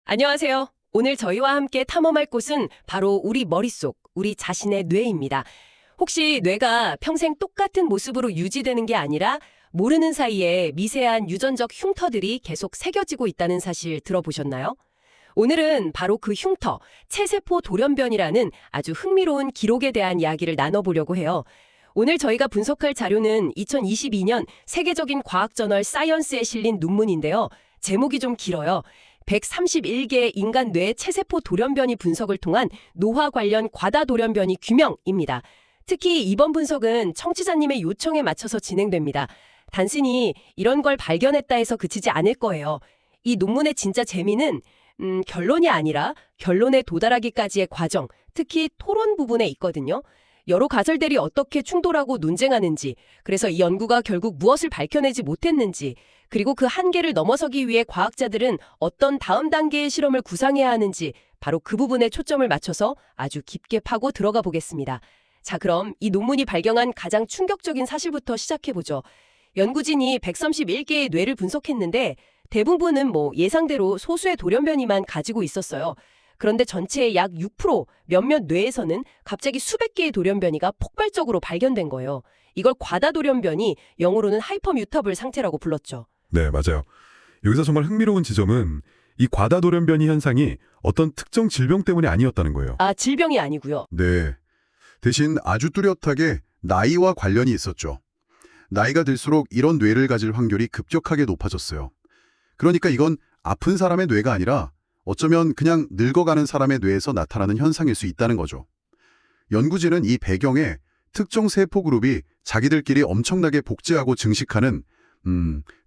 안녕하세요. 오늘 저희와 함께 탐험할 곳은 바로 우리 머릿속, 우리 자신의 뇌입니다. 혹시 뇌가 평생 똑같은 모습으로 유지되는 게 아니라 모르는 사이에 미세한 유전적 흉터들이 계속 새겨지고 있다는 사실 들어보셨나요? 오늘은 바로 그 흉터, 체세포 돌연변이라는 아주 흥미로운 기록에 대한 이야기를 나눠보려고 해요. 오늘 저희가 분석할 자료는 2022년 세계적인 과학저널 사이언스에 실린 논문인데요. 제목이 좀 길어요. 131개의 인간 뇌 체세포 돌연변이 분석을 통한 노화 관련 과다 돌연변이 규명입니다. 특히 이번 분석은 청취자님의 요청에 맞춰서 진행됩니다. 단순히 이런 걸 발견했다 해서 그치지 않을 거예요. 이 논문의 진짜 재미는 결론이 아니라 결론에 도달하기까지의 과정, 특히 토론 부분에 있거든요. 여러 가설들이 어떻게 충돌하고 논쟁하는지, 그래서 이 연구가 결국 무엇을 밝혀내지 못했는지, 그리고 그 한계를 넘어서기 위해 과학자들은 어떤 다음 단계의 실험을 구상해야 하는지 바로 그 부분에 초점을 맞춰서 아주 깊게 파고 들어가 보겠습니다. 자, 그럼 이 논문이 발견한 가장 충격적인 사실부터 시작해보죠. 연구진이 131개의 뇌를 분석했는데 대부분은 예상대로 소수의 돌연변이만 가지고 있었어요. 그런데 전체의 약 6%, 몇몇 뇌에서는 갑자기 수백 개의 돌연변이가 폭발적으로 발견된 거예요. 이걸 과다 돌연변이, 영어로는 하이퍼뮤터블 상태라고 불렀죠. 네, 맞아요. 여기서 정말 흥미로운 지점은 이 과다 돌연변이 현상이 어떤 특정 질병 때문이 아니었다는 거예요. 아, 질병이 아니고요. 네. 대신 아주 뚜렷하게 나이와 관련이 있었죠. 나이가 들수록 이런 뇌를 가질 확률이 급격하게 높아졌어요. 그러니까 이건 아픈 사람의 뇌가 아니라 어쩌면 그냥 늙어가는 사람의 뇌에서 나타나는 현상일 수 있다는 거죠. 연구진은 이 배경에 특정 세포 그룹이 자기들끼리 엄청나게 복제하고 증식하는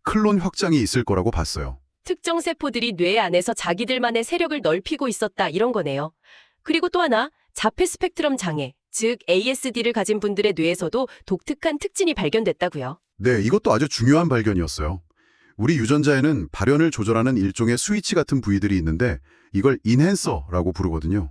클론 확장이 있을 거라고 봤어요. 특정 세포들이 뇌 안에서 자기들만의 세력을 넓히고 있었다, 이런 거네요. 그리고 또 하나, 자폐 스펙트럼 장애, 즉 ASD를 가진 분들의 뇌에서도 독특한 특징이 발견됐다고요. 네, 이것도 아주 중요한 발견이었어요. 우리 유전자에는 발현을 조절하는 일종의 스위치 같은 부위들이 있는데 이걸 인핸서라고 부르거든요.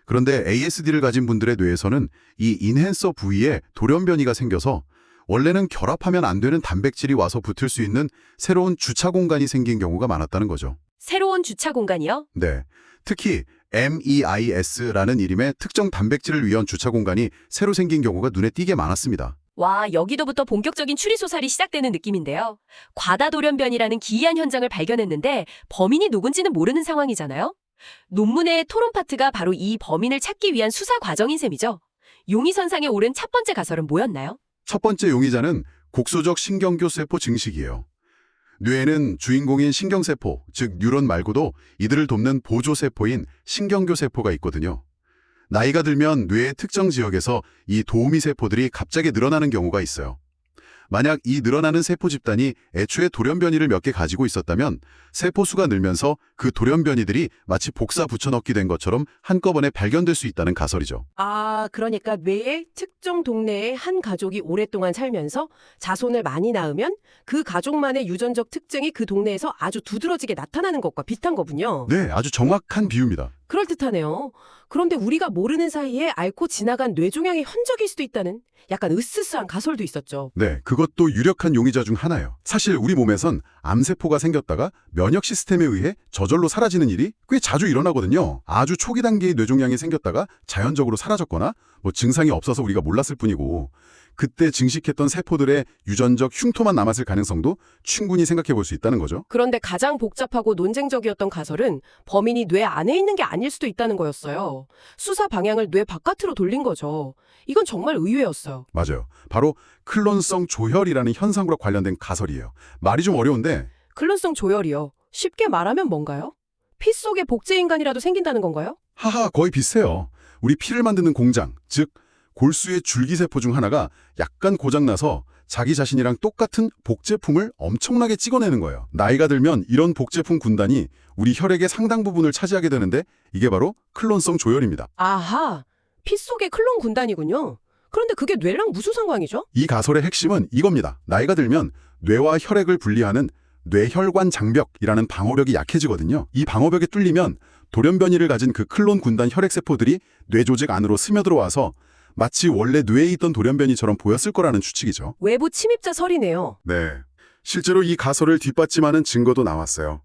그런데 ASD를 가진 분들의 뇌에서는 이 인핸서 부위에 돌연변이가 생겨서 원래는 결합하면 안 되는 단백질이 와서 붙을 수 있는 새로운 주차 공간이 생긴 경우가 많았다는 거죠. 새로운 주차 공간이요? 네, 특히 MEIS라는 이름의 특정 단백질을 위한 주차 공간이 새로 생긴 경우가 눈에 띄게 많았습니다. 와, 여기서부터 본격적인 추리소설이 시작되는 느낌인데요. 과다 돌연변이라는 기이한 현장을 발견했는데 범인이 누군지는 모르는 상황이잖아요. 논문의 토론 파트가 바로 이 범인을 찾기 위한 수사 과정인 셈이죠. 용의선상에 오른 첫 번째 가설은 뭐였나요? 첫 번째 용의자는 곡소적 신경교세포 증식이에요. 뇌에는 주인공인 신경세포, 즉 뉴런 말고도 이들을 돕는 보조세포인 신경교세포가 있거든요. 나이가 들면 뇌의 특정 지역에서 이 도우미 세포들이 갑자기 늘어나는 경우가 있어요. 만약 이 늘어나는 세포 집단이 애초에 돌연변이를 몇 개 가지고 있었다면 세포 수가 늘면서 그 돌연변이들이 마치 복사 붙여넣기 된 것처럼 한꺼번에 발견될 수 있다는 가설이죠. 아, 그러니까 뇌의 특정 동네에 한 가족이 오랫동안 살면서 자손을 많이 낳으면 그 가족만의 유전적 특징이 그 동네에서 아주 두드러지게 나타나는 것과 비슷한 거군요. 네, 아주 정확한 비유입니다. 그럴듯하네요. 그런데 우리가 모르는 사이에 앓고 지나간 뇌종양의 흔적일 수도 있다는 약간 으스스한 가설도 있었죠. 네, 그것도 유력한 용의자 중 하나예요. 사실 우리 몸에선 암세포가 생겼다가 면역 시스템에 의해 저절로 사라지는 일이 꽤 자주 일어나거든요. 아주 초기 단계의 뇌종양이 생겼다가 자연적으로 사라졌거나 증상이 없어서 우리가 몰랐을 뿐이고 그때 증식했던 세포들의 유전적 흉터만 남았을 가능성도 충분히 생각해 볼 수 있다는 거죠. 그런데 가장 복잡하고 논쟁적이었던 가설은 범인이 뇌 안에 있는 게 아닐 수도 있다는 거였어요. 수사 방향을 뇌 바깥으로 돌린 거죠. 이건 정말 의외였어요. 맞아요. 바로 클론성 조혈이라는 현상과 관련된 가설이에요. 말이 좀 어려운데 클론성 조혈이요. 쉽게 말하면 뭔가요? 피 속에 복제인간이라도 생긴다는 건가요? 하하, 거의 비슷해요. 우리 피를 만드는 공장, 즉 골수의 줄기세포 중 하나가 약간 고장나서 자기 자신이랑 똑같은 복제품을 엄청나게 찍어내는 거예요. 나이가 들면 이런 복제품 군단이 우리 혈액의 상당 부분을 차지하게 되는데 이게 바로 클론성 조혈입니다. 아하, 피 속에 클론 군단이군요. 그런데 그게 뇌랑 무슨 상관이죠? 이 가설의 핵심은 이겁니다. 나이가 들면 뇌와 혈액을 분리하는 뇌혈관 장벽이라는 방어력이 약해지거든요. 이 방어벽이 뚫리면 돌연변이를 가진 그 클론 군단 혈액세포들이 뇌 조직 안으로 스며들어와서 마치 원래 뇌에 있던 돌연변이처럼 보였을 거라는 추측이죠. 외부 침입자 설이네요. 네, 실제로 이 가설을 뒷받침하는 증거도 나왔어요.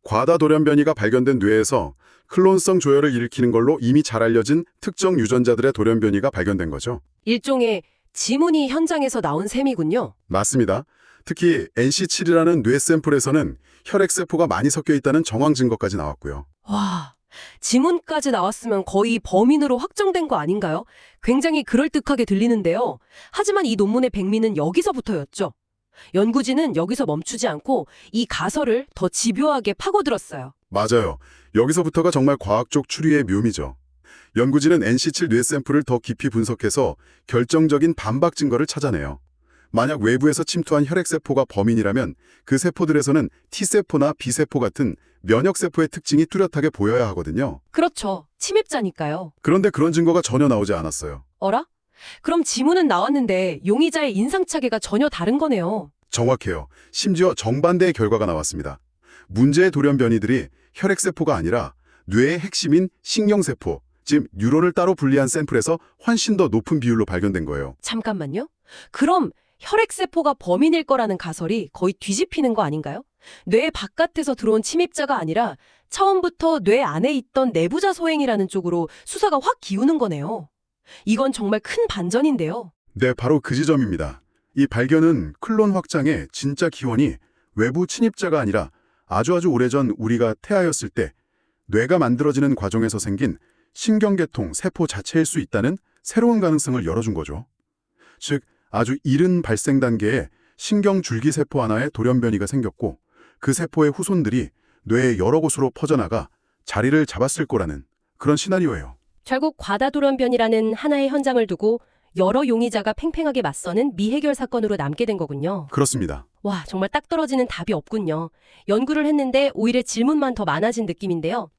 과다 돌연변이가 발견된 뇌에서 클론성 조혈을 일으키는 걸로 이미 잘 알려진 특정 유전자들의 돌연변이가 발견된 거죠. 일종의 지문이 현장에서 나온 셈이군요. 맞습니다. 특히 NC7이라는 뇌 샘플에서는 혈액세포가 많이 섞여 있다는 정황 증거까지 나왔고요. 와, 지문까지 나왔으면 거의 범인으로 확정된 거 아닌가요? 굉장히 그럴듯하게 들리는데요. 하지만 이 논문의 백미는 여기서부터였죠. 연구진은 여기서 멈추지 않고 이 가설을 더 집요하게 파고들었어요. 맞아요. 여기서부터가 정말 과학적 추리의 묘미죠. 연구진은 NC7 뇌 샘플을 더 깊이 분석해서 결정적인 반박 증거를 찾아내요. 만약 외부에서 침투한 혈액세포가 범인이라면 그 세포들에서는 T세포나 B세포 같은 면역세포의 특징이 뚜렷하게 보여야 하거든요. 그렇죠. 침입자니까요. 그런데 그런 증거가 전혀 나오지 않았어요. 어라? 그럼 지문은 나왔는데 용의자의 인상차계가 전혀 다른 거네요. 정확해요. 심지어 정반대의 결과가 나왔습니다. 문제의 돌연변이들이 혈액세포가 아니라 뇌의 핵심인 신경세포, 즉 뉴런을 따로 분리한 샘플에서 훨씬 더 높은 비율로 발견된 거예요. 잠깐만요. 그럼 혈액세포가 범인일 거라는 가설이 거의 뒤집히는 거 아닌가요? 뇌 바깥에서 들어온 침입자가 아니라 처음부터 뇌 안에 있던 내부자 소행이라는 쪽으로 수사가 확 기우는 거네요. 이건 정말 큰 반전인데요. 네, 바로 그 지점입니다. 이 발견은 클론 확장의 진짜 기원이 외부 침입자가 아니라 아주 오래전 우리가 태아였을 때 뇌가 만들어지는 과정에서 생긴 신경계통 세포 자체일 수 있다는 새로운 가능성을 열어준 거죠. 즉, 아주 이른 발생 단계에 신경줄기세포 하나에 돌연변이가 생겼고 그 세포의 후손들이 뇌의 여러 곳으로 퍼져나가 자리를 잡았을 거라는 그런 시나리오예요. 결국 과다돌연변이라는 하나의 현장을 두고 여러 용의자가 팽팽하게 맞서는 미해결 사건으로 남게 된 거군요. 그렇습니다. 와, 정말 딱 떨어지는 답이 없군요. 연구를 했는데 오히려 질문만 더 많아진 느낌인데요.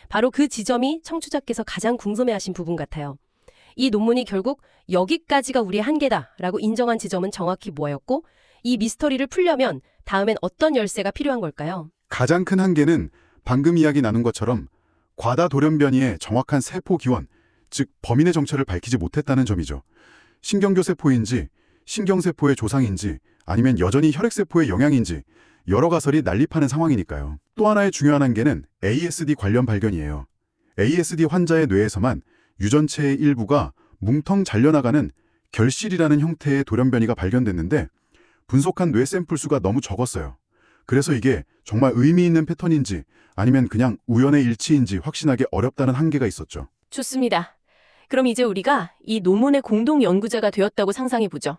바로 그 지점이 청취자께서 가장 궁금해하신 부분 같아요. 이 논문이 결국 여기까지가 우리의 한계다라고 인정한 지점은 정확히 뭐였고 이 미스터리를 풀려면 다음엔 어떤 열쇠가 필요한 걸까요? 가장 큰 한계는 방금 이야기 나눈 것처럼 과다 돌연변이의 정확한 세포 기원, 즉 범인의 정체를 밝히지 못했다는 점이죠. 신경교 세포인지, 신경세포의 조상인지, 아니면 여전히 혈액세포의 영향인지 여러 가설이 난립하는 상황이니까요. 또 하나의 중요한 한계는 ASD 관련 발견이에요. ASD 환자의 뇌에서만 유전체의 일부가 뭉텅 잘려나가는 결실이라는 형태의 돌연변이가 발견됐는데 분석한 뇌 샘플 수가 너무 적었어요. 그래서 이게 정말 의미 있는 패턴인지 아니면 그냥 우연의 일치인지 확신하기 어렵다는 한계가 있었죠. 좋습니다. 그럼 이제 우리가 이 논문의 공동 연구자가 되었다고 상상해보죠.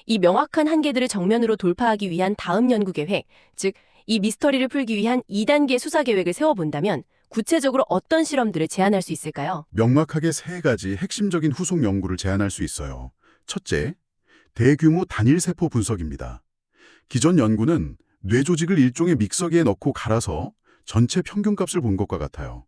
이 명확한 한계들을 정면으로 돌파하기 위한 다음 연구 계획, 즉 이 미스터리를 풀기 위한 2단계 수사 계획을 세워본다면 구체적으로 어떤 실험들을 제안할 수 있을까요? 명확하게 3가지 핵심적인 후속 연구를 제안할 수 있어요. 첫째, 대규모 단일 세포 분석입니다. 기존 연구는 뇌 조직을 일종의 믹서기에 넣고 갈아서 전체 평균값을 본 것과 같아요.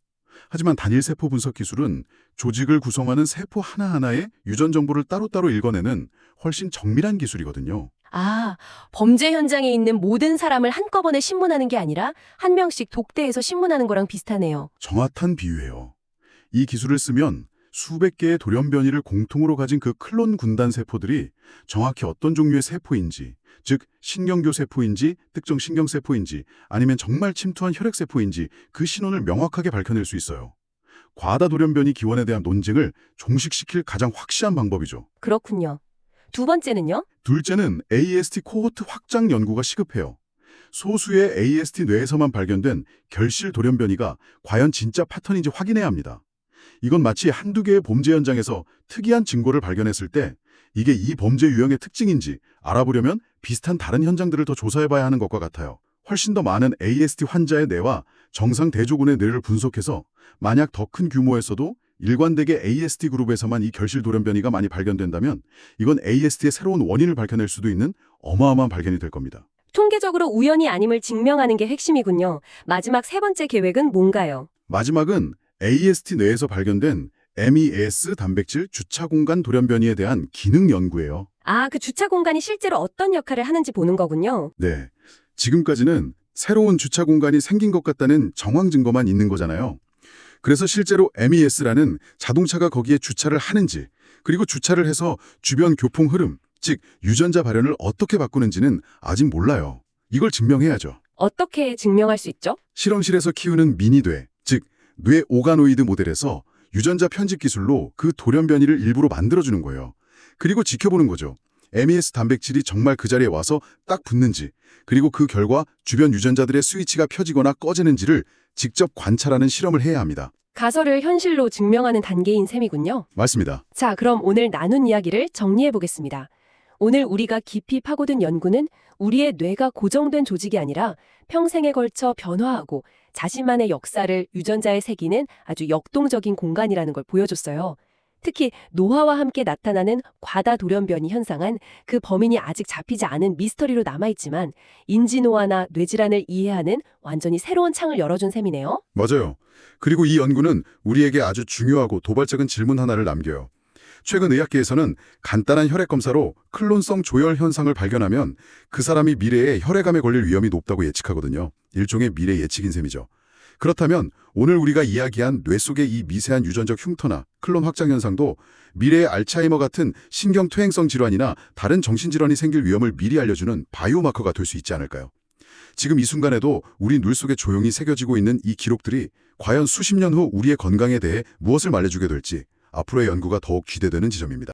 하지만 단일 세포 분석 기술은 조직을 구성하는 세포 하나하나의 유전 정보를 따로따로 읽어내는 훨씬 정밀한 기술이거든요. 아, 범죄 현장에 있는 모든 사람을 한꺼번에 신문하는 게 아니라 한 명씩 독대해서 신문하는 거랑 비슷하네요. 정확한 비유예요. 이 기술을 쓰면 수백 개의 돌연변이를 공통으로 가진 그 클론 군단 세포들이 정확히 어떤 종류의 세포인지, 즉 신경교 세포인지 특정 신경세포인지 아니면 정말 침투한 혈액세포인지 그 신원을 명확하게 밝혀낼 수 있어요. 과다 돌연변이 기원에 대한 논쟁을 종식시킬 가장 확실한 방법이죠. 그렇군요. 두 번째는요? 둘째는 AST 코호트 확장 연구가 시급해요. 소수의 AST 뇌에서만 발견된 결실 돌연변이가 과연 진짜 패턴인지 확인해야 합니다. 이건 마치 한두 개의 범죄 현장에서 특이한 증거를 발견했을 때 이게 이 범죄 유형의 특징인지 알아보려면 비슷한 다른 현장들을 더 조사해봐야 하는 것과 같아요. 훨씬 더 많은 AST 환자의 뇌와 정상 대조군의 뇌를 분석해서 만약 더 큰 규모에서도 일관되게 AST 그룹에서만 이 결실 돌연변이가 많이 발견된다면 이건 AST의 새로운 원인을 밝혀낼 수도 있는 어마어마한 발견이 될 겁니다. 통계적으로 우연이 아님을 증명하는 게 핵심이군요. 마지막 세 번째 계획은 뭔가요? 마지막은 AST 뇌에서 발견된 MES 단백질 주차 공간 돌연변이에 대한 기능 연구예요. 아, 그 주차 공간이 실제로 어떤 역할을 하는지 보는 거군요. 네, 지금까지는 새로운 주차 공간이 생긴 것 같다는 정황 증거만 있는 거잖아요. 그래서 실제로 MES라는 자동차가 거기에 주차를 하는지 그리고 주차를 해서 주변 교통 흐름, 즉 유전자 발현을 어떻게 바꾸는지는 아직 몰라요. 이걸 증명해야죠. 어떻게 증명할 수 있죠? 실험실에서 키우는 미니뇌, 즉 뇌 오가노이드 모델에서 유전자 편집 기술로 그 돌연 변이를 일부러 만들어주는 거예요. 그리고 지켜보는 거죠. MES 단백질이 정말 그 자리에 와서 딱 붙는지, 그리고 그 결과 주변 유전자들의 스위치가 펴지거나 꺼지는지를 직접 관찰하는 실험을 해야 합니다. 가설을 현실로 증명하는 단계인 셈이군요. 맞습니다. 자, 그럼 오늘 나눈 이야기를 정리해 보겠습니다. 오늘 우리가 깊이 파고든 연구는 우리의 뇌가 고정된 조직이 아니라 평생에 걸쳐 변화하고 자신만의 역사를 유전자에 새기는 아주 역동적인 공간이라는 걸 보여줬어요. 특히 노화와 함께 나타나는 과다 돌연변이 현상은 그 범인이 아직 잡히지 않은 미스터리로 남아있지만 인지노화나 뇌질환을 이해하는 완전히 새로운 창을 열어준 셈이네요. 맞아요. 그리고 이 연구는 우리에게 아주 중요하고 도발적인 질문 하나를 남겨요. 최근 의학계에서는 간단한 혈액 검사로 클론성 조혈 현상을 발견하면 그 사람이 미래에 혈액암에 걸릴 위험이 높다고 예측하거든요. 일종의 미래 예측인 셈이죠. 그렇다면 오늘 우리가 이야기한 뇌 속의 이 미세한 유전적 흉터나 클론 확장 현상도 미래의 알츠하이머 같은 신경 퇴행성 질환이나 다른 정신질환이 생길 위험을 미리 알려주는 바이오마커가 될 수 있지 않을까요? 지금 이 순간에도 우리 뇌 속에 조용히 새겨지고 있는 이 기록들이 과연 수십 년 후 우리의 건강에 대해 무엇을 말해주게 될지 앞으로의 연구가 더욱 기대되는 지점입니다.